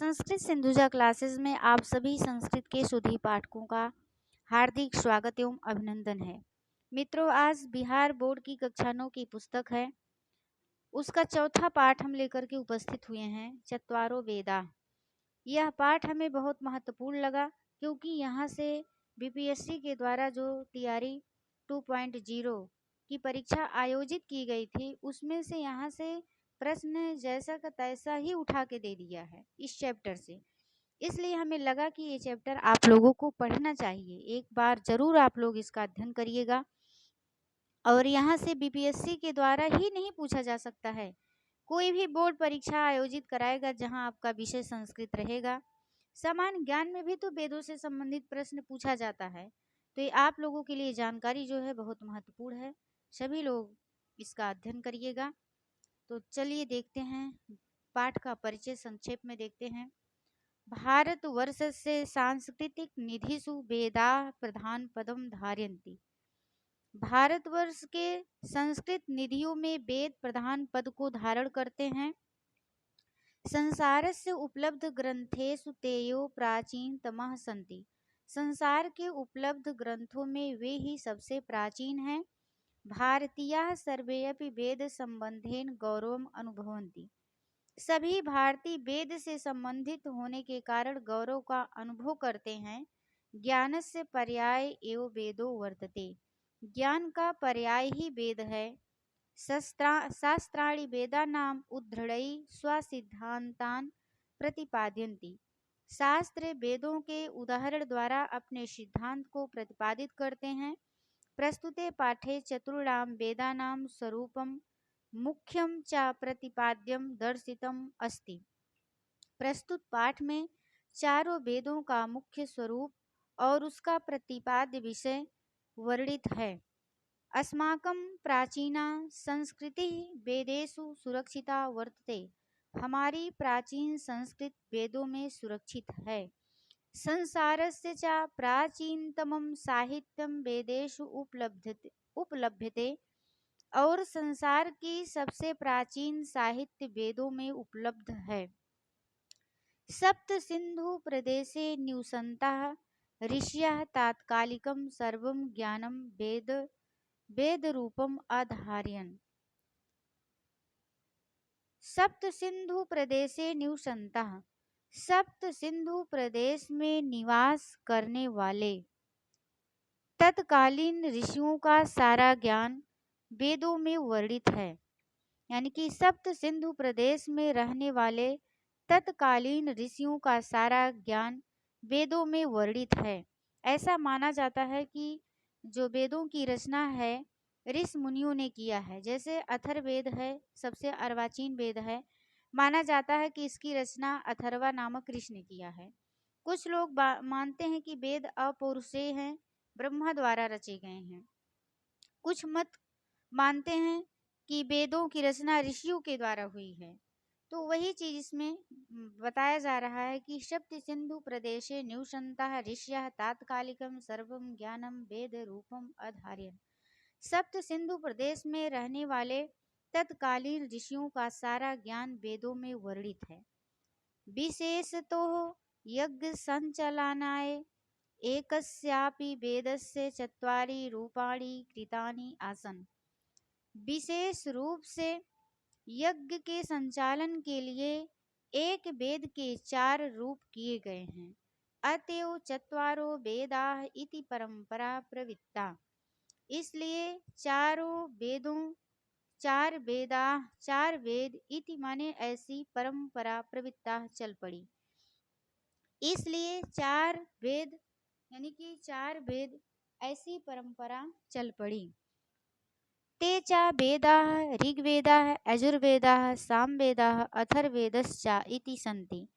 Sanskrit Sindhuja classes में आप सभी संस्कृत के शुद्धि पाठकों का हार्दिक स्वागत एवं अभिनंदन है। मित्रों, आज बिहार बोर्ड की कक्षा 9 की पुस्तक है, उसका चौथा पाठ हम लेकर के उपस्थित हुए हैं, चत्वारो वेदा। यह पाठ हमें बहुत महत्वपूर्ण लगा क्योंकि यहाँ से बीपीएससी के द्वारा जो तैयारी 2.0 की परीक्षा आयोजित की गई थी, उसमें से यहाँ से प्रश्न जैसा का तैसा ही उठा के दे दिया है इस चैप्टर से। इसलिए हमें लगा कि ये चैप्टर आप लोगों को पढ़ना चाहिए। एक बार जरूर आप लोग इसका अध्ययन करिएगा। और यहाँ से बीपीएससी के द्वारा ही नहीं पूछा जा सकता है, कोई भी बोर्ड परीक्षा आयोजित कराएगा जहाँ आपका विषय संस्कृत रहेगा। सामान्य ज्ञान में भी तो वेदों से संबंधित प्रश्न पूछा जाता है, तो ये आप लोगों के लिए जानकारी जो है बहुत महत्वपूर्ण है। सभी लोग इसका अध्ययन करिएगा। तो चलिए देखते हैं, पाठ का परिचय संक्षेप में देखते हैं। भारतवर्षस्य सांस्कृतिक निधिषु वेदाः प्रधान पदम धारयन्ति। भारतवर्ष के संस्कृत निधियों में वेद प्रधान पद को धारण करते हैं। संसारस्य उपलब्ध ग्रंथेषु तेयो प्राचीनतमः सन्ति। संसार के उपलब्ध ग्रंथों में वे ही सबसे प्राचीन हैं। भारतीयाः सर्वेऽपि वेद संबंधेन गौरवम् अनुभवन्ति। सभी भारतीय वेद से संबंधित होने के कारण गौरव का अनुभव करते हैं। ज्ञानस्य पर्याय एव वेदो वर्तते। ज्ञान का पर्याय ही वेद है। शास्त्राणि वेदानाम् उद्धृणै स्वसिद्धान्तान् प्रतिपादयन्ति। शास्त्र वेदों के उदाहरण द्वारा अपने सिद्धांत को प्रतिपादित करते हैं। प्रस्तुते पाठे चतुर्णां वेदानां स्वरूपं मुख्यम च प्रतिपाद्यम दर्शितम अस्ति। प्रस्तुत पाठ में चारों वेदों का मुख्य स्वरूप और उसका प्रतिपाद्य विषय वर्णित है। अस्माकं प्राचीना संस्कृति वेदेषु सुरक्षिता वर्तते। हमारी प्राचीन संस्कृत वेदों में सुरक्षित है। संसारस्य च प्राचीनतमं साहित्यं वेदेषु उपलभ्यते। और संसार की सबसे प्राचीन साहित्य वेदों में उपलब्ध है। सप्त सिंधु प्रदेशे निवसन्तः ऋषयः तात्कालिकं सर्वं ज्ञानं वेद रूपम अधारयन्। सप्त सिंधु प्रदेशे निवसन्तः, सप्त सिंधु प्रदेश में निवास करने वाले तत्कालीन ऋषियों का सारा ज्ञान वेदों में वर्णित है। यानी कि सप्त सिंधु प्रदेश में रहने वाले तत्कालीन ऋषियों का सारा ज्ञान वेदों में वर्णित है। ऐसा माना जाता है कि जो वेदों की रचना है ऋषि मुनियों ने किया है। जैसे अथर्ववेद है, सबसे अर्वाचीन वेद है, माना जाता है कि इसकी रचना अथर्वा नामक ऋषि ने किया है। कुछ लोग मानते हैं कि वेद अपौरुषेय हैं, ब्रह्मा द्वारा रचे गए हैं। कुछ मत मानते हैं कि वेदों की रचना ऋषियों के द्वारा हुई है। तो वही चीज इसमें बताया जा रहा है कि सप्त सिंधु प्रदेशे निवसन्तः ऋषयः तात्कालिकं सर्वं ज्ञानं वेद रूपम अधारयन्। सप्त सिंधु प्रदेश में रहने वाले तत्कालीन ऋषियों का सारा ज्ञान वेदों में वर्णित है। विशेषतो यज्ञ संचालनाय एकस्यापि वेदस्य चत्वारि रूपाणि कृतानि आसन्। विशेष रूप से यज्ञ के संचालन के लिए एक वेद के 4 रूप किए गए हैं। अतएव चत्वारो वेदाः इति परंपरा प्रवृत्ता। इसलिए चारों वेदों 4 वेदाः 4 वेद इति माने ऐसी परंपरा प्रवृत्ता चल पड़ी। इसलिए 4 वेद यानी कि 4 वेद ऐसी परंपरा चल पड़ी। ते च वेदाः ऋग्वेदाः यजुर्वेदाः सामवेदाः अथर्ववेदश्च इति सन्ति।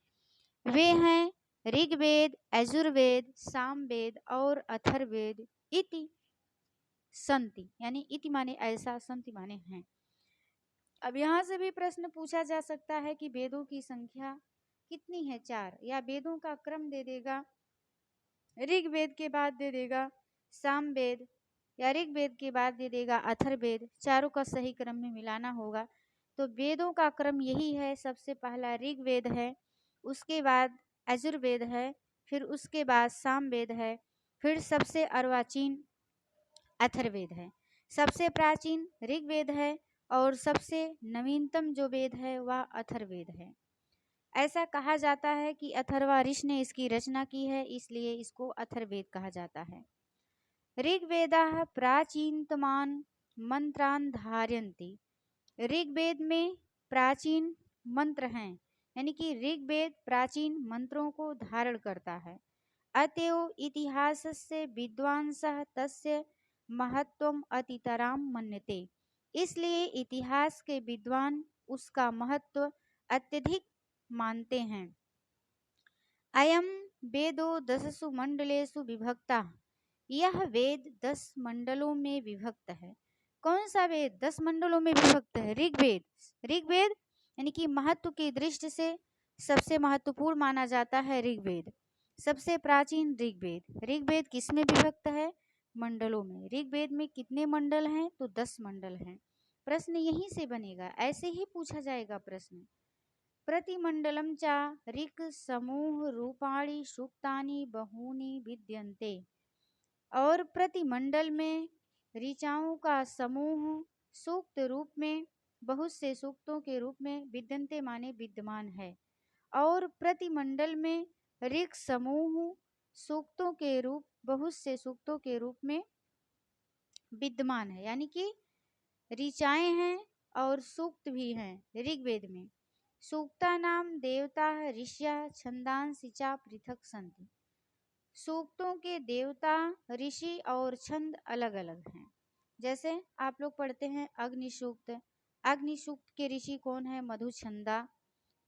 वे हैं ऋग्वेद, यजुर्वेद, सामवेद और अथर्ववेद इति सन्ति। यानी इति माने ऐसा, सन्ति माने हैं। अब यहाँ से भी प्रश्न पूछा जा सकता है कि वेदों की संख्या कितनी है? 4। या वेदों का क्रम दे देगा, ऋग्वेद के बाद दे देगा सामवेद, या ऋग्वेद के बाद दे देगा अथर्ववेद। चारों का सही क्रम में मिलाना होगा। तो वेदों का क्रम यही है। सबसे पहला ऋग्वेद है, उसके बाद यजुर्वेद है, फिर उसके बाद सामवेद है, फिर सबसे अर्वाचीन अथर्ववेद है, सबसे प्राचीन ऋग्वेद है और सबसे नवीनतम जो वेद है वह अथर्ववेद है। ऐसा कहा जाता है कि अथर्वा ऋषि ने इसकी रचना की है, इसलिए इसको अथर्ववेद कहा जाता है। ऋग्वेदाः प्राचीनतमान् मंत्रान् धारयन्ति। ऋग्वेद में प्राचीन मंत्र हैं, यानी कि ऋग्वेद प्राचीन मंत्रों को धारण करता है। अतएव इतिहासस्य विद्वांसः तस्य महत्वम अतितराम मन्यते। इसलिए इतिहास के विद्वान उसका महत्व अत्यधिक मानते हैं। अयम वेदो दशसु मंडलेषु विभक्ता। यह वेद 10 मंडलों में विभक्त है। कौन सा वेद 10 मंडलों में विभक्त है? ऋग्वेद। ऋग्वेद यानी कि महत्व की दृष्टि से सबसे महत्वपूर्ण माना जाता है ऋग्वेद, सबसे प्राचीन ऋग्वेद। ऋग्वेद किस में विभक्त है? मंडलों में। ऋग्वेद में कितने मंडल हैं? तो 10 मंडल हैं। प्रश्न यहीं से बनेगा, ऐसे ही पूछा जाएगा प्रश्न। प्रतिमंडलम चा ऋक् समूह रूपाणि सूक्तानि बहूनि विद्यन्ते। और प्रतिमंडल में ऋचाओं का समूह सूक्त रूप में, बहुत से सूक्तों के रूप में, विद्यन्ते माने विद्यमान है। और प्रतिमंडल में ऋक् समूह सूक्तों के रूप, बहुत से सूक्तों के रूप में विद्यमान है, यानी कि ऋचाएं हैं और सूक्त भी हैं ऋग्वेद में। सूक्ता नाम देवता ऋष्या छंदांसि च पृथक सन्ति। सूक्तों के देवता ऋषि और छंद अलग अलग हैं। जैसे आप लोग पढ़ते हैं अग्नि सूक्त, अग्नि सूक्त के ऋषि कौन है? मधुछंदा।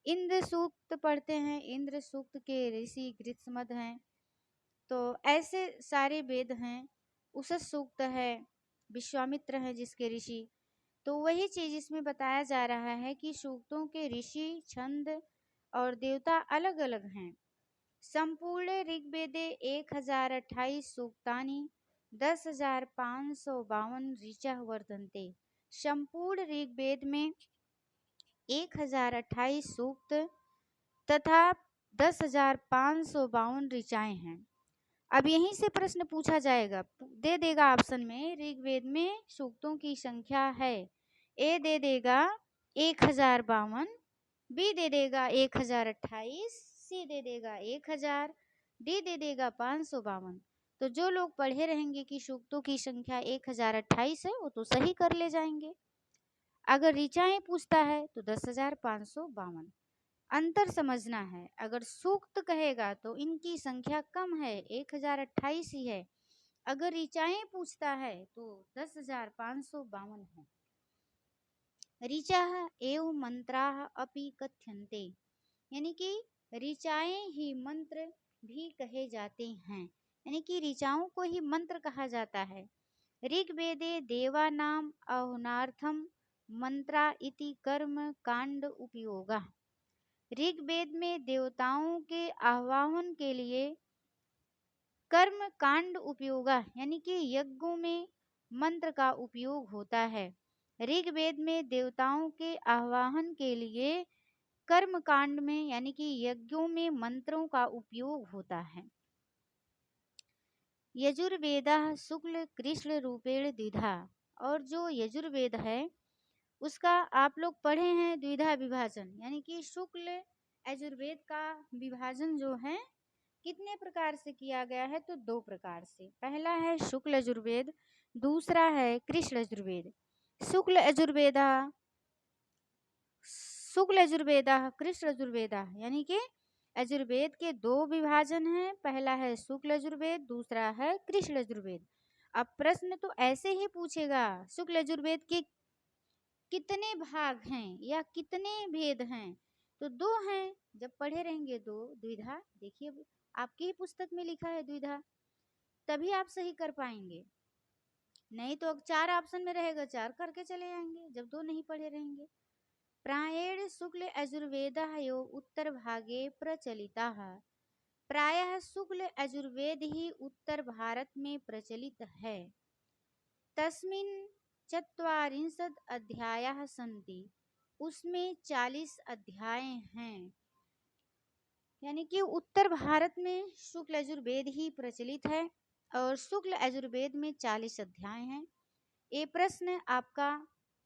इंद्र सूक्त पढ़ते हैं, इंद्र सूक्त के ऋषि गृत्समद हैं। तो ऐसे सारे वेद हैं। उषस सूक्त है, विश्वामित्र है जिसके ऋषि। तो वही चीज इसमें बताया जा रहा है कि सूक्तों के ऋषि, छंद और देवता अलग अलग हैं। संपूर्ण ऋग्वेदे 1028 सूक्तानि 10,552 ऋचा वर्तन्ते। संपूर्ण ऋग्वेद में 1028 सूक्त तथा 10,552 ऋचाएं हैं। अब यहीं से प्रश्न पूछा जाएगा, दे देगा ऑप्शन में ऋग्वेद में सूक्तों की संख्या है। ए दे देगा 1052, बी दे देगा 1028, सी दे देगा 1000, डी दे देगा 552। तो जो लोग पढ़े रहेंगे कि सूक्तों की संख्या 1028 है वो तो सही कर ले जाएंगे। अगर ऋचाएं पूछता है तो 10,552। अंतर समझना है, अगर सूक्त कहेगा तो इनकी संख्या कम है, 1028 ही है। अगर ऋचाएं पूछता है तो 10,552 है। ऋचा एवं मंत्रा अपि कथ्यन्ते, यानी कि ऋचाएं ही मंत्र भी कहे जाते हैं, यानी कि ऋचाओं को ही मंत्र कहा जाता है। ऋग्वेदे देवानाम आह्वानार्थम मंत्रा इति कर्म कांड उपयोगा। ऋग्वेद में देवताओं के आह्वान के लिए कर्म कांड उपयोगा, यानी कि यज्ञों में मंत्र का उपयोग होता है। ऋग्वेद में देवताओं के आह्वान के लिए कर्म कांड में, यानी कि यज्ञों में मंत्रों का उपयोग होता है। यजुर्वेदा शुक्ल कृष्ण रूपेण द्विधा। और जो यजुर्वेद है उसका आप लोग पढ़े हैं द्विधा विभाजन, यानी कि शुक्ल यजुर्वेद का विभाजन जो है कितने प्रकार से किया गया है? तो 2 प्रकार से। पहला है शुक्ल यजुर्वेद, दूसरा है कृष्ण यजुर्वेद। शुक्ल यजुर्वेदा, शुक्ल यजुर्वेदा कृष्ण यजुर्वेदा, यानी कि यजुर्वेद के 2 विभाजन हैं। पहला है शुक्ल यजुर्वेद, दूसरा है कृष्ण यजुर्वेद। अब प्रश्न तो ऐसे ही पूछेगा, शुक्ल यजुर्वेद के कितने भाग हैं या कितने भेद हैं? तो 2 हैं। जब पढ़े रहेंगे 2 द्विधा, देखिए आपकी ही पुस्तक में लिखा है द्विधा, तभी आप सही कर पाएंगे। नहीं तो 4 ऑप्शन में रहेगा 4 करके चले जाएंगे जब 2 नहीं पढ़े रहेंगे। प्रायेण शुक्ल यजुर्वेदः यो उत्तर भागे प्रचलिताः। प्रायः शुक्ल यजुर्वेद ही उत्तर भारत में प्रचलित है। तस्मिन् 40 अध्यायाः सन्ति, उसमें 40 अध्याय हैं। यानी कि उत्तर भारत में शुक्ल यजुर्वेद ही प्रचलित है और शुक्ल यजुर्वेद में 40 अध्याय हैं। ये प्रश्न आपका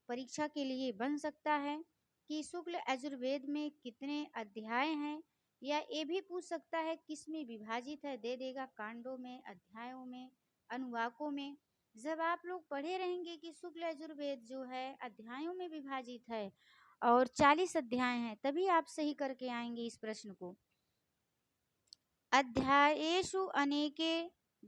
परीक्षा के लिए बन सकता है कि शुक्ल यजुर्वेद में कितने अध्याय हैं, या ये भी पूछ सकता है किसमें विभाजित है, दे देगा कांडों में, अध्यायों में, अनुवाकों में। जब आप लोग पढ़े रहेंगे कि शुक्ल यजुर्वेद जो है अध्यायों में विभाजित है और 40 अध्याय हैं, तभी आप सही करके आएंगे इस प्रश्न को। अध्यायेषु अनेके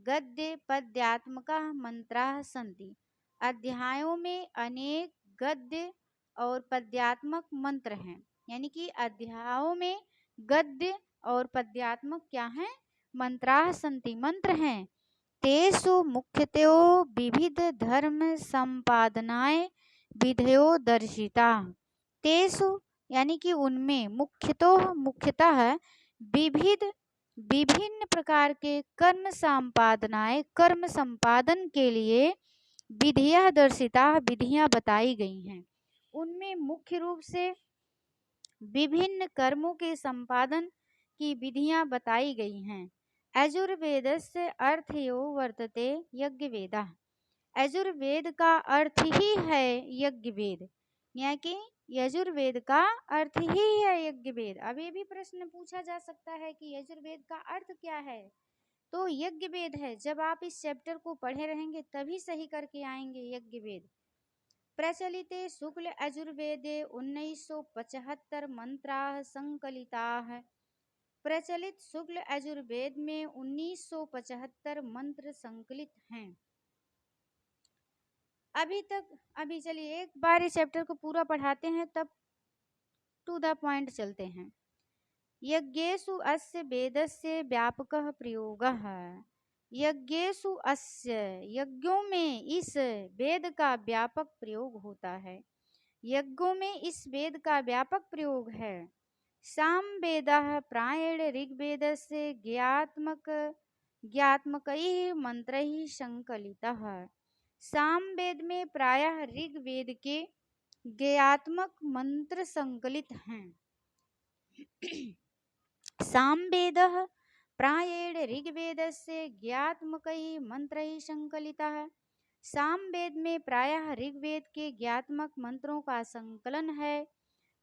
गद्य पद्यात्मकाः मंत्राः सन्ति। अध्यायों में अनेक गद्य और पद्यात्मक मंत्र हैं। यानी कि अध्यायों में गद्य और पद्यात्मक क्या हैं? मंत्राः सन्ति, मंत्र हैं। तेषु मुख्यतो विविध धर्म संपादनाय विधयो दर्शिता। तेषु यानी कि उनमें मुख्यतः विविध विभिन्न प्रकार के कर्म संपादनाएं, कर्म संपादन के लिए विधियां दर्शिता, विधियां बताई गई हैं। उनमें मुख्य रूप से विभिन्न कर्मों के संपादन की विधियां बताई गई हैं। यजुर्वेदस्य अर्थयो वर्तते यज्ञवेदः। यजुर्वेद का अर्थ ही है यज्ञवेद, यानी कि यजुर्वेद का अर्थ ही है यज्ञवेद। अब ये भी प्रश्न पूछा जा सकता है कि यजुर्वेद का अर्थ क्या है, तो यज्ञवेद है। जब आप इस चैप्टर को पढ़े रहेंगे तभी सही करके आएंगे यज्ञवेद। प्रचलिते शुक्ल यजुर्वेदे 1975 मंत्राः संकलिताः। प्रचलित शुक्ल यजुर्वेद में 1975 मंत्र संकलित हैं। अभी चलिए एक बार इस चैप्टर को पूरा पढ़ाते हैं, तब टू द पॉइंट चलते हैं। यज्ञेषु अस्य वेदस्य व्यापकः प्रयोगः। यज्ञेषु अस्य, यज्ञों में इस वेद का व्यापक प्रयोग होता है। यज्ञों में इस वेद का व्यापक प्रयोग है। सामवेदः प्रायेण ऋग्वेदस्य ज्ञात्मकैः मंत्रैः संकलितः। सामवेद में प्रायः ऋग्वेद के ज्ञात्मक मंत्र संकलित हैं। सामवेदः प्रायेण ऋग्वेदस्य ज्ञात्मकैः मंत्रैः संकलितः। सामवेद में प्रायः ऋग्वेद के ज्ञात्मक मंत्रों का संकलन है।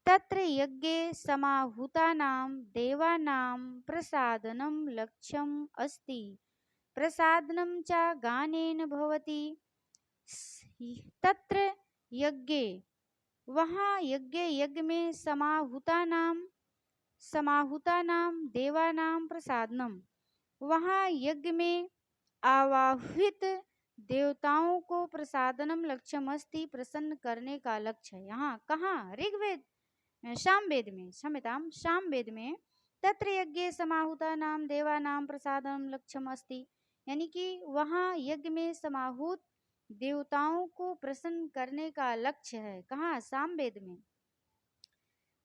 तत्र यज्ञे समाहुतानां देवानां प्रसादनं लक्ष्यम् अस्ति। प्रसादनं च गानेन भवति। तत्र यज्ञे, वहाँ यज्ञ में समाहुतानां देवानां प्रसादनम, वहाँ यज्ञ में आवाहित देवताओं को प्रसादनम लक्ष्यम अस्ति, प्रसन्न करने का लक्ष्य है। यहाँ कहाँ? ऋग्वेद, सामवेद में, क्षम्यताम, सामवेद में। तत्र यज्ञे समाहुतानां देवानां प्रसादनम लक्ष्यम अस्ति, यानी कि वहाँ यज्ञ में समाहूत देवताओं को प्रसन्न करने का लक्ष्य है। कहाँ? सामवेद में।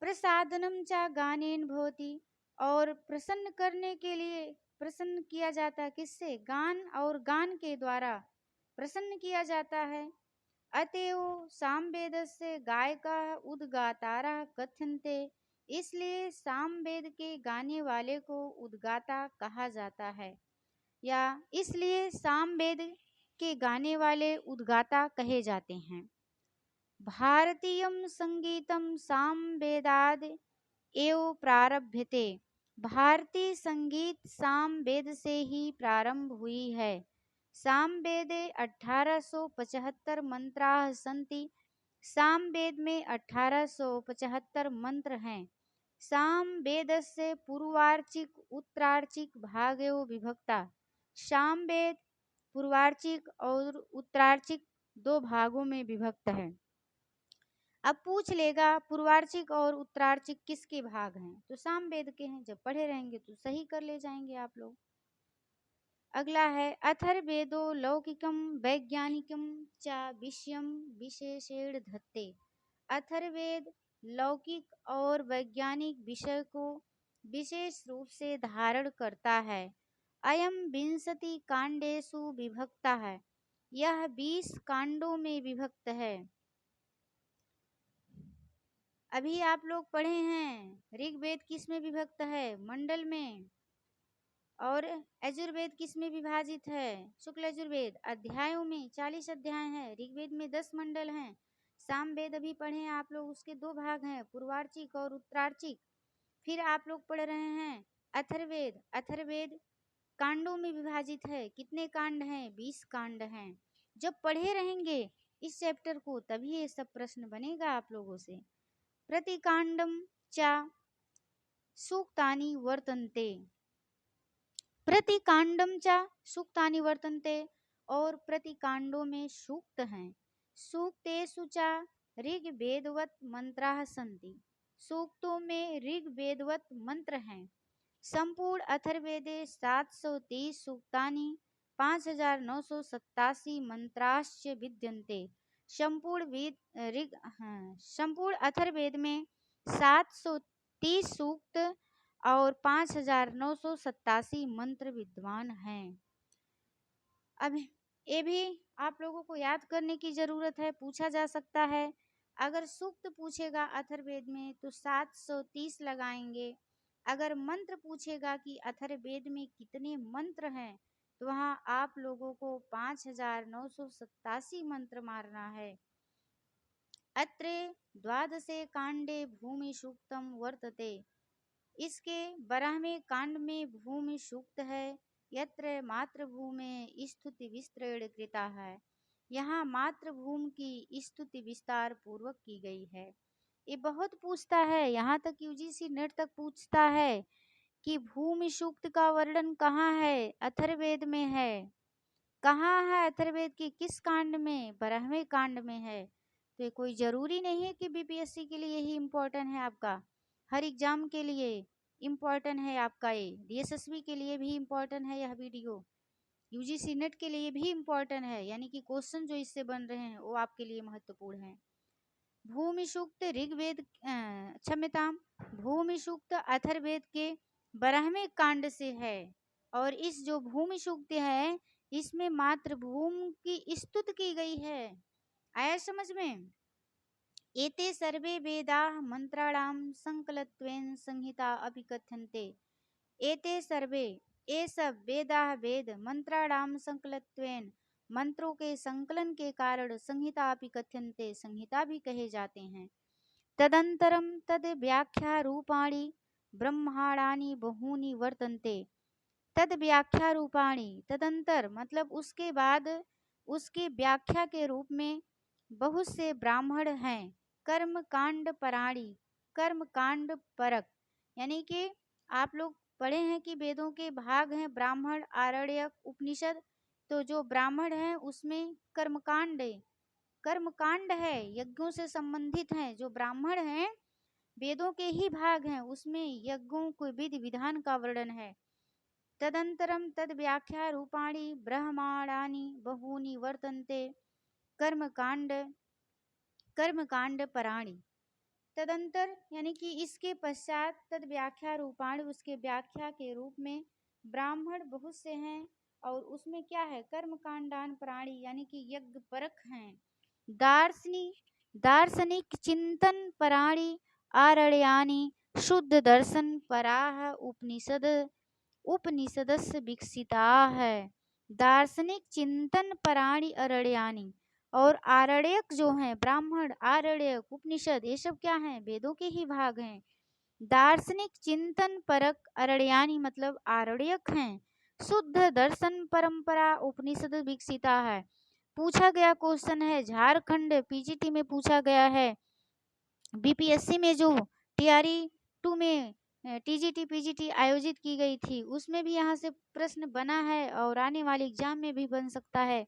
प्रसादनम च गानेन भवति, और प्रसन्न करने के लिए प्रसन्न किया जाता है। किससे? गान, और गान के द्वारा प्रसन्न किया जाता है। अतएव सामवेदस्य गायकाः उद्गातारः कथ्यन्ते, इसलिए सामवेद के गाने वाले को उद्गाता कहा जाता है, या इसलिए सामवेद के गाने वाले उद्गाता कहे जाते हैं। भारतीयं संगीतं सामवेदाद् एव प्रारभ्यते। भारतीय संगीत सामवेद से ही प्रारंभ हुई है। सामवेदे 1875 मंत्राः सन्ति। सामवेद में 1875 मंत्र हैं। सामवेदस्य पूर्वार्चिक उत्तरार्चिक भागयो विभक्ता। सामवेद पूर्वार्चिक और उत्तरार्चिक दो भागों में विभक्त है। अब पूछ लेगा पूर्वार्चिक और उत्तरार्चिक किसके भाग हैं, तो सामवेद के हैं। जब पढ़े रहेंगे तो सही कर ले जाएंगे आप लोग। अगला है अथर्वेदो लौकिकम वैज्ञानिकम च विषयम विशेषेण धत्ते। अथर्वेद लौकिक और वैज्ञानिक विषय को विशेष रूप से धारण करता है। अयम 20 कांडेषु विभक्ता है, यह 20 कांडों में विभक्त है। अभी आप लोग पढ़े हैं ऋग्वेद किस में विभक्त है? मंडल में। और यजुर्वेद किस में विभाजित है? शुक्ल यजुर्वेद। अध्यायों में 40 अध्याय हैं। ऋग्वेद में 10 मंडल हैं। सामवेद अभी पढ़े हैं आप लोग, उसके 2 भाग हैं, पूर्वार्चिक और उत्तरार्चिक। फिर आप लोग पढ़ रहे हैं अथर्ववेद। अथर्ववेद कांडों में विभाजित है। कितने कांड हैं? 20 कांड हैं। जब पढ़े रहेंगे इस चैप्टर को तभी ये सब प्रश्न बनेगा आप लोगों से। प्रतिकांडम चा सूक्तानि वर्तन्ते। प्रतिकांडम चा सूक्तानि वर्तन्ते। और प्रतिकांडों में सूक्त हैं। सूक्तेषु चा ऋग्वेदवत मंत्राः सन्ति। सूक्तों में ऋग्वेदवत मंत्र हैं। संपूर्ण अथर्ववेदे 730 सूक्तानि 5987 मंत्राश्च विद्यन्ते। संपूर्ण अथर्ववेद में 730 सूक्त और 5987 मंत्र विद्वान हैं। अब ये भी आप लोगों को याद करने की जरूरत है, पूछा जा सकता है। अगर सूक्त पूछेगा अथर्ववेद में तो 730 लगाएंगे। अगर मंत्र पूछेगा कि अथर्ववेद में कितने मंत्र हैं तो वहाँ आप लोगों को 5987 मंत्र मारना है। अत्र द्वादशे कांडे भूमि सूक्तम वर्तते। इसके 12वें कांड में भूमि सूक्त है। यत्र मातृभूमि स्तुति विस्तृण कृता है। यहाँ मातृभूमि की स्तुति विस्तार पूर्वक की गई है। ये बहुत पूछता है, यहाँ तक यूजीसी नेट तक पूछता है कि भूमि सूक्त का वर्णन कहाँ है? अथर्ववेद में है। कहाँ है अथर्ववेद की? किस कांड में? 12वें कांड में है। तो ये कोई जरूरी नहीं है कि बीपीएससी के लिए ही इम्पोर्टेंट है आपका, हर एग्जाम के लिए इम्पोर्टेंट है आपका। ये डीएसएसबी के लिए भी इम्पोर्टेंट है यह वीडियो, यूजीसी नेट के लिए भी इम्पोर्टेंट है। यानी कि क्वेश्चन जो इससे बन रहे हैं वो आपके लिए महत्वपूर्ण है। भूमि सूक्त ऋग्वेद क्षम्यताम, भूमि सूक्त अथर्ववेद के 12वें कांड से है। और इस जो भूमि सूक्त है इसमें मातृभूमि की स्तुति की गई है। आया समझ में? एते सर्वे वेदा मंत्राणाम संकलत्वेन संहिता अपि कथ्यन्ते। एते सर्वे, ये सब वेदा वेद मंत्राणाम संकलत्वेन, मंत्रों के संकलन के कारण संहिता अपि कथ्यन्ते, संहिता भी कहे जाते हैं। तदंतरम तद व्याख्या रूपाणि ब्रह्मांडानि बहूनि वर्तन्ते। तद व्याख्या रूपाणि, तदंतर मतलब उसके बाद, उसकी व्याख्या के रूप में बहुत से ब्राह्मण हैं। कर्म कांड पराणी, कर्म कांड परक। यानी कि आप लोग पढ़े हैं कि वेदों के भाग हैं ब्राह्मण, आरण्यक, उपनिषद। तो जो ब्राह्मण हैं उसमें कर्मकांड, कर्मकांड है, यज्ञों से संबंधित हैं। जो ब्राह्मण हैं वेदों के ही भाग हैं, उसमें यज्ञों को विधि विधान का वर्णन है। तदंतरम तद व्याख्या रूपाणि ब्रह्मांडानि बहूनि वर्तन्ते। कर्मकांड, कर्मकांड पराणी। तदंतर यानी कि इसके पश्चात तद व्याख्या रूपाणि, उसके व्याख्या के रूप में ब्राह्मण बहुत से हैं। और उसमें क्या है? कर्मकांडान प्राणी यानी कि यज्ञ परक हैं। दार्शनिक चिंतन पराणी आरण्यानि शुद्ध दर्शन पराह उपनिषद, उपनिषदस्य विकसिता है। दार्शनिक चिंतन पराणी अरण्यानि, और आरण्यक जो हैं ब्राह्मण, आरण्यक, उपनिषद, ये सब क्या हैं? वेदों के ही भाग हैं। दार्शनिक चिंतन परक अरण्यानि मतलब आरण्यक हैं। शुद्ध दर्शन परंपरा उपनिषद विकसिता है। पूछा गया क्वेश्चन है, झारखंड पीजीटी में पूछा गया है। बीपीएससी में जो टीआरई 2 में टीजीटी पीजीटी आयोजित की गई थी उसमें भी यहाँ से प्रश्न बना है और आने वाले एग्जाम में भी बन सकता है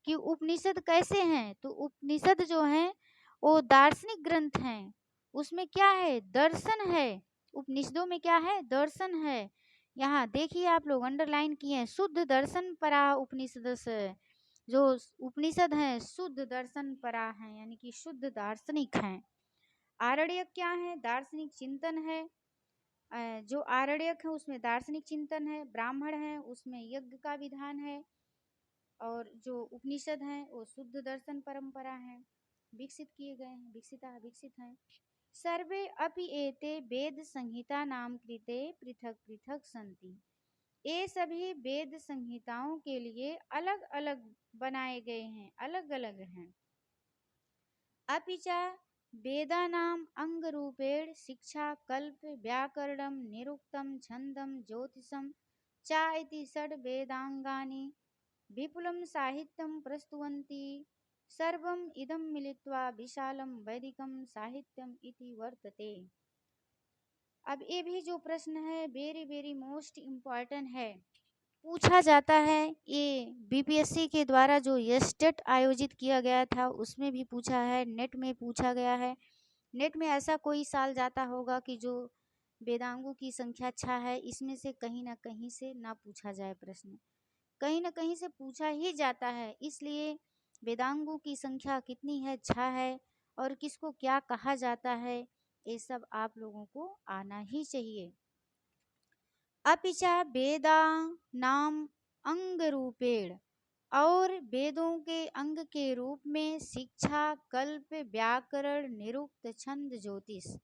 कि उपनिषद कैसे हैं। तो उपनिषद जो हैं वो दार्शनिक ग्रंथ हैं। उसमें क्या है? दर्शन है। उपनिषदों में क्या है? दर्शन है। यहाँ देखिए आप लोग अंडरलाइन किए हैं, शुद्ध दर्शन परा उपनिषद से। जो उपनिषद हैं शुद्ध दर्शन परा हैं, यानी कि शुद्ध दार्शनिक हैं। आरण्यक क्या है? दार्शनिक चिंतन है। जो आरण्यक है उसमें दार्शनिक चिंतन है। ब्राह्मण है उसमें यज्ञ का विधान है। और जो उपनिषद हैं वो शुद्ध दर्शन परंपरा है, विकसित किए गए हैं, विकसित हैं। सर्वे अपि एते वेद संहिता नाम कृते पृथक पृथक सन्ति। ये सभी वेद संहिताओं के लिए अलग अलग बनाए गए हैं, अलग अलग हैं। अपि च वेदानाम् अंगरूपेण शिक्षा कल्प व्याकरणं निरुक्तं छन्दं ज्योतिषं च इति षड् वेदांगानि विपुलं साहित्यं प्रस्तुवन्ति। सर्वम् इदं मिलित्वा विशालं वैदिकं साहित्यम इति वर्तते। अब ये भी जो प्रश्न है वेरी वेरी मोस्ट इम्पॉर्टेंट है, पूछा जाता है। ये बीपीएससी के द्वारा जो यस्टेट आयोजित किया गया था उसमें भी पूछा है, नेट में पूछा गया है। नेट में ऐसा कोई साल जाता होगा कि जो वेदांगों की संख्या 6 है, इसमें से कहीं ना कहीं से ना पूछा जाए प्रश्न, कहीं ना कहीं से पूछा ही जाता है। इसलिए वेदांगों की संख्या कितनी है, 6 है, और किसको क्या कहा जाता है, ये सब आप लोगों को आना ही चाहिए। अपि च वेदानाम अंग रूपेण, और वेदों के अंग के रूप में शिक्षा कल्प व्याकरण निरुक्त छंद ज्योतिष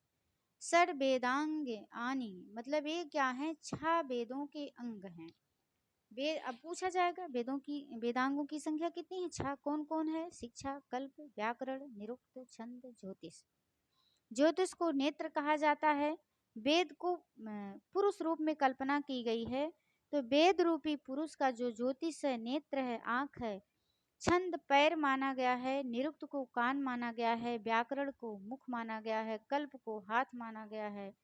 षड वेदांग आनी, मतलब ये क्या है, 6 वेदों के अंग हैं। वेद, अब पूछा जाएगा वेदों की वेदांगों की संख्या कितनी है, 6, कौन कौन है, शिक्षा कल्प व्याकरण निरुक्त छंद ज्योतिष। ज्योतिष को नेत्र कहा जाता है। वेद को पुरुष रूप में कल्पना की गई है, तो वेद रूपी पुरुष का जो ज्योतिष है, नेत्र है, आंख है, छंद पैर माना गया है, निरुक्त को कान माना गया है, व्याकरण को मुख माना गया है, कल्प को हाथ माना गया है,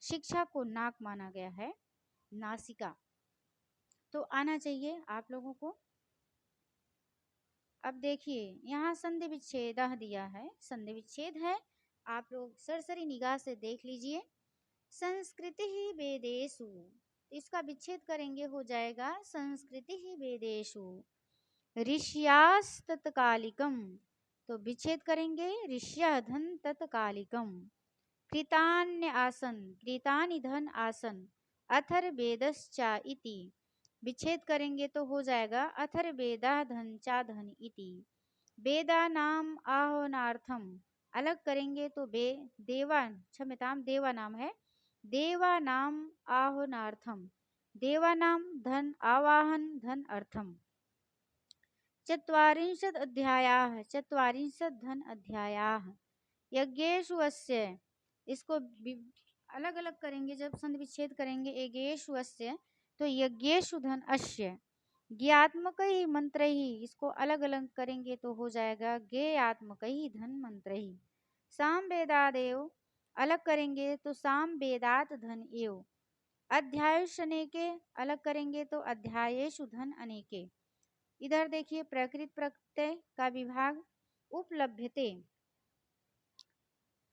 शिक्षा को नाक माना गया है, नासिका। तो आना चाहिए आप लोगों को। अब देखिए यहाँ संधि विच्छेद दिया है, संधि विच्छेद है, आप लोग सरसरी निगाह से देख लीजिए। संस्कृति ही वेदेषु, इसका विच्छेद करेंगे, हो जाएगा संस्कृति ही वेदेषु ऋष्यास्तत्कालिकम, तो विच्छेद करेंगे ऋष्य धन तत्कालिकम। कृतान्य आसन, कृतानि धन आसन अथर्वेदश्चा इति, विच्छेद करेंगे तो हो जाएगा अथर्वेदा धन चा धन इति। वेदा नाम आह्वानार्थम, अलग करेंगे तो देवा, क्षम्यताम देवा नाम है, देवा नाम आह्वानार्थम, देवा नाम धन आवाहन धन अर्थम। चत्वारिंशत् अध्यायाः, चत्वारिंशत् धन अध्यायाः यज्ञेषु अस्य, इसको अलग अलग करेंगे जब संधि विच्छेद करेंगे, यज्ञेषु अस्य, तो यज्ञेषु धन अस्य, ज्ञात्मक ही मंत्र ही, इसको अलग अलग करेंगे तो हो जाएगा ज्ञेयात्मक ही धन मंत्र ही। साम वेदादेव, अलग करेंगे तो साम वेदात धन एव। अध्यायुष अनेके, अलग करेंगे तो अध्यायेषु धन अनेके। इधर देखिए प्रकृत प्रत्यय का विभाग, उपलभ्यते,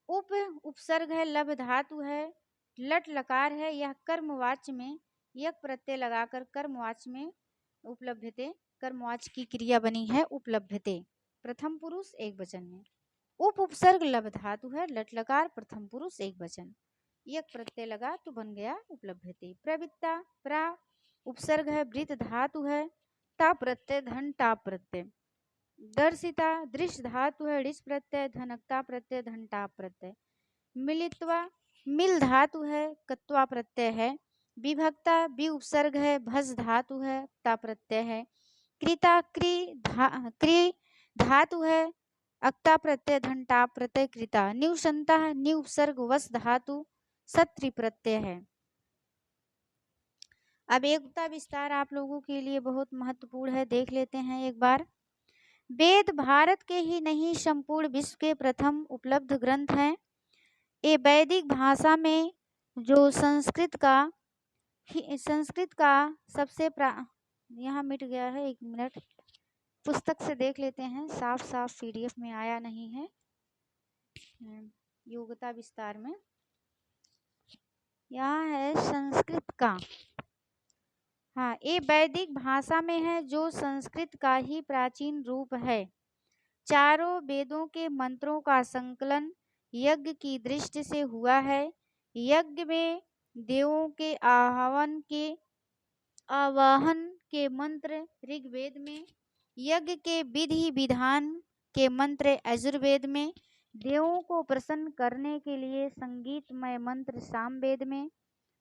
उप उपसर्ग है, लभ धातु है, लट लकार है, यह कर्मवाच्य में यक प्रत्यय लगाकर कर्मवाच्य में उपलभ्यते, कर्मवाच्य की क्रिया बनी है उपलभ्यते, प्रथम पुरुष एक वचन में। उप उपसर्ग लभ धातु है, लट लकार प्रथम पुरुष एक वचन, यक प्रत्यय लगा तो बन गया उपलभ्यते। प्रवृत्ता, प्रा उपसर्ग है, वृत धातु है, ता प्रत्यय धन टा प्रत्यय। दर्शिता, दृश्य धातु है, ऋष प्रत्यय धनकता प्रत्यय धन टा प्रत्यय। मिलित्वा, मिल धातु है, कत्वा प्रत्यय है। विभक्ता, वि उपसर्ग है, भस धातु है, ता प्रत्यय है। कृता, क्री धातु है, अक्ता प्रत्यय धन टा प्रत्यय कृता। निवसंता, नि उपसर्ग वस धातु सत्रि प्रत्यय है। अब एकता विस्तार आप लोगों के लिए बहुत महत्वपूर्ण है, देख लेते हैं एक बार। वेद भारत के ही नहीं संपूर्ण विश्व के प्रथम उपलब्ध ग्रंथ हैं। ये वैदिक भाषा में जो संस्कृत का सबसे यहाँ मिट गया है, एक मिनट, पुस्तक से देख लेते हैं, साफ साफ पीडीएफ में आया नहीं है। योग्यता विस्तार में यहाँ है संस्कृत का, हाँ, ये वैदिक भाषा में है जो संस्कृत का ही प्राचीन रूप है। चारों वेदों के मंत्रों का संकलन यज्ञ की दृष्टि से हुआ है। यज्ञ में देवों के आवाहन के मंत्र ऋग्वेद में, यज्ञ के विधि विधान के मंत्र यजुर्वेद में, देवों को प्रसन्न करने के लिए संगीतमय मंत्र सामवेद में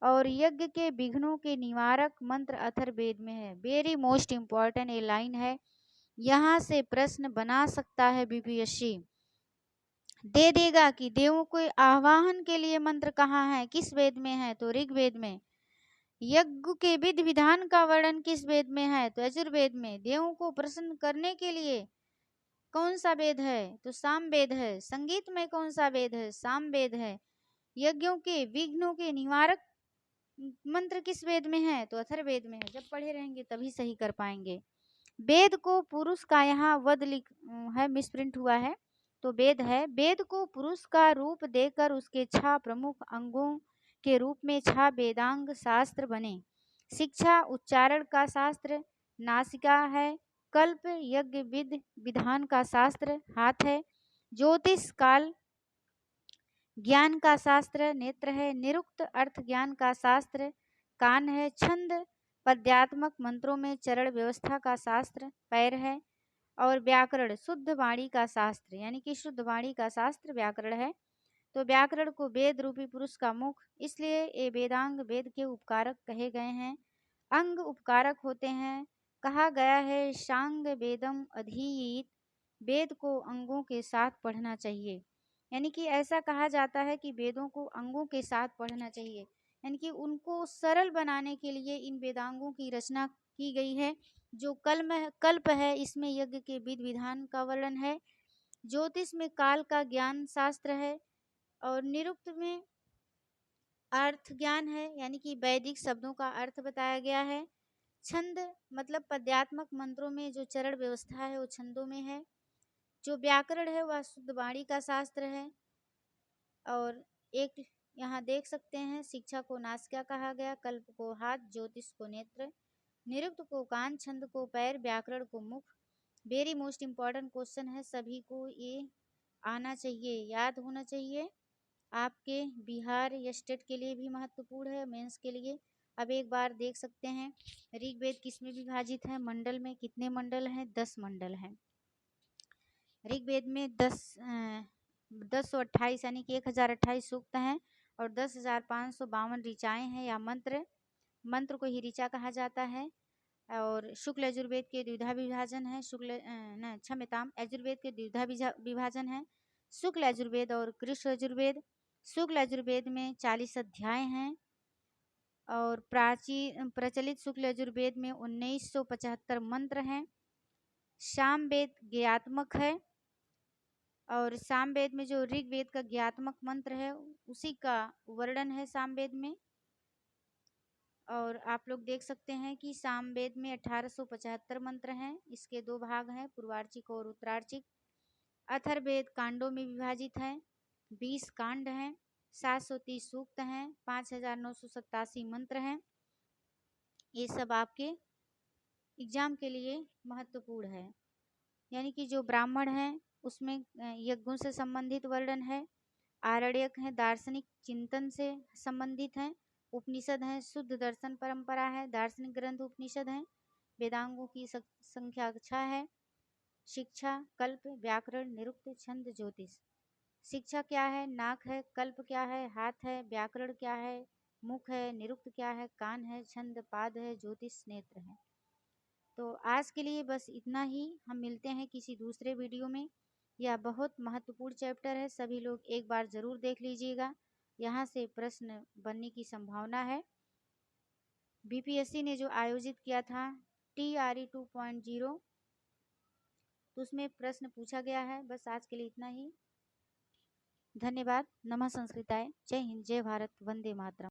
और यज्ञ के विघ्नों के निवारक मंत्र अथर्ववेद में है। वेरी मोस्ट इम्पॉर्टेंट ये लाइन है, यहाँ से प्रश्न बना सकता है बीपीएससी, दे देगा कि देवों को आवाहन के लिए मंत्र कहाँ है, किस वेद में है, तो ऋग्वेद में। यज्ञ के विधि विधान का वर्णन किस वेद में है, तो यजुर्वेद में। देवों को प्रसन्न करने के लिए कौन सा वेद है, तो सामवेद है। संगीत में कौन सा वेद है, सामवेद है। यज्ञों के विघ्नों के निवारक मंत्र किस वेद में है, तो अथर्ववेद में है। जब पढ़े रहेंगे तभी सही कर पाएंगे। वेद को पुरुष का यहाँ वध लिख है, मिसप्रिंट हुआ है, तो वेद है। वेद को पुरुष का रूप देकर उसके 6 प्रमुख अंगों के रूप में 6 वेदांग शास्त्र बने। शिक्षा उच्चारण का शास्त्र नासिका है, कल्प यज्ञ विधि विधान का शास्त्र हाथ है, ज्योतिष काल ज्ञान का शास्त्र नेत्र है, निरुक्त अर्थ ज्ञान का शास्त्र कान है, छंद पद्यात्मक मंत्रों में चरण व्यवस्था का शास्त्र पैर है, और व्याकरण शुद्ध वाणी का शास्त्र, यानी कि शुद्ध वाणी का शास्त्र व्याकरण है। तो व्याकरण को वेद रूपी पुरुष का मुख, इसलिए ये वेदांग वेद के उपकारक कहे गए हैं। अंग उपकारक होते हैं। कहा गया है सांग वेदम अधीत, वेद को अंगों के साथ पढ़ना चाहिए। यानी कि ऐसा कहा जाता है कि वेदों को अंगों के साथ पढ़ना चाहिए, यानी कि उनको सरल बनाने के लिए इन वेदांगों की रचना की गई है। जो कल्प है, इसमें यज्ञ के विधि विधान का वर्णन है। ज्योतिष में काल का ज्ञान शास्त्र है, और निरुक्त में अर्थ ज्ञान है, यानी कि वैदिक शब्दों का अर्थ बताया गया है। छंद मतलब पद्यात्मक मंत्रों में जो चरण व्यवस्था है वो छंदों में है। जो व्याकरण है वह शुद्ध वाणी का शास्त्र है। और एक यहाँ देख सकते हैं, शिक्षा को नासिका कहा गया, कल्प को हाथ, ज्योतिष को नेत्र, निरुक्त को कान, छंद को पैर, व्याकरण को मुख। वेरी मोस्ट इम्पॉर्टेंट क्वेश्चन है, सभी को ये आना चाहिए, याद होना चाहिए। आपके बिहार या स्टेट के लिए भी महत्वपूर्ण है, मेंस के लिए। अब एक बार देख सकते हैं ऋग्वेद किसमें विभाजित है, मंडल में कितने मंडल हैं, 10 मंडल हैं। ऋग्वेद में 1028 यानी कि 1028 सूक्त हैं, और 10,552 ऋचाएँ हैं या मंत्र। मंत्र को ही ऋचा कहा जाता है। और शुक्ल यजुर्वेद के द्विधा विभाजन है, क्षम्यताम, यजुर्वेद के द्विधा विभाजन है, शुक्ल यजुर्वेद और कृष्ण यजुर्वेद। शुक्ल यजुर्वेद में 40 अध्याय हैं, और प्रचलित शुक्ल यजुर्वेद में 1975 मंत्र हैं। सामवेद ज्ञात्मक है, और सामवेद में जो ऋग्वेद का ज्ञात्मक मंत्र है उसी का वर्णन है सामवेद में। और आप लोग देख सकते हैं कि सामवेद में 1875 मंत्र हैं। इसके 2 भाग हैं, पूर्वार्चिक और उत्तरार्चिक। अथर्ववेद कांडों में विभाजित है, 20 कांड हैं, 730 सूक्त हैं, 5987 मंत्र हैं। ये सब आपके एग्जाम के लिए महत्वपूर्ण है। यानी कि जो ब्राह्मण हैं उसमें यज्ञों से संबंधित वर्णन है। आरण्यक हैं, दार्शनिक चिंतन से संबंधित हैं। उपनिषद हैं, शुद्ध दर्शन परंपरा है, दार्शनिक ग्रंथ उपनिषद हैं। वेदांगों की संख्या 6 है। शिक्षा कल्प व्याकरण निरुक्त छंद ज्योतिष। शिक्षा क्या है, नाक है, कल्प क्या है, हाथ है, व्याकरण क्या है, मुख है, निरुक्त क्या है, कान है, छंद पाद है, ज्योतिष नेत्र है। तो आज के लिए बस इतना ही। हम मिलते हैं किसी दूसरे वीडियो में। यह बहुत महत्वपूर्ण चैप्टर है, सभी लोग एक बार ज़रूर देख लीजिएगा, यहाँ से प्रश्न बनने की संभावना है। बीपीएससी ने जो आयोजित किया था TRE 2.0, तो उसमें प्रश्न पूछा गया है। बस आज के लिए इतना ही। धन्यवाद। नमः संस्कृताय। जय हिंद, जय भारत, वंदे मातरम।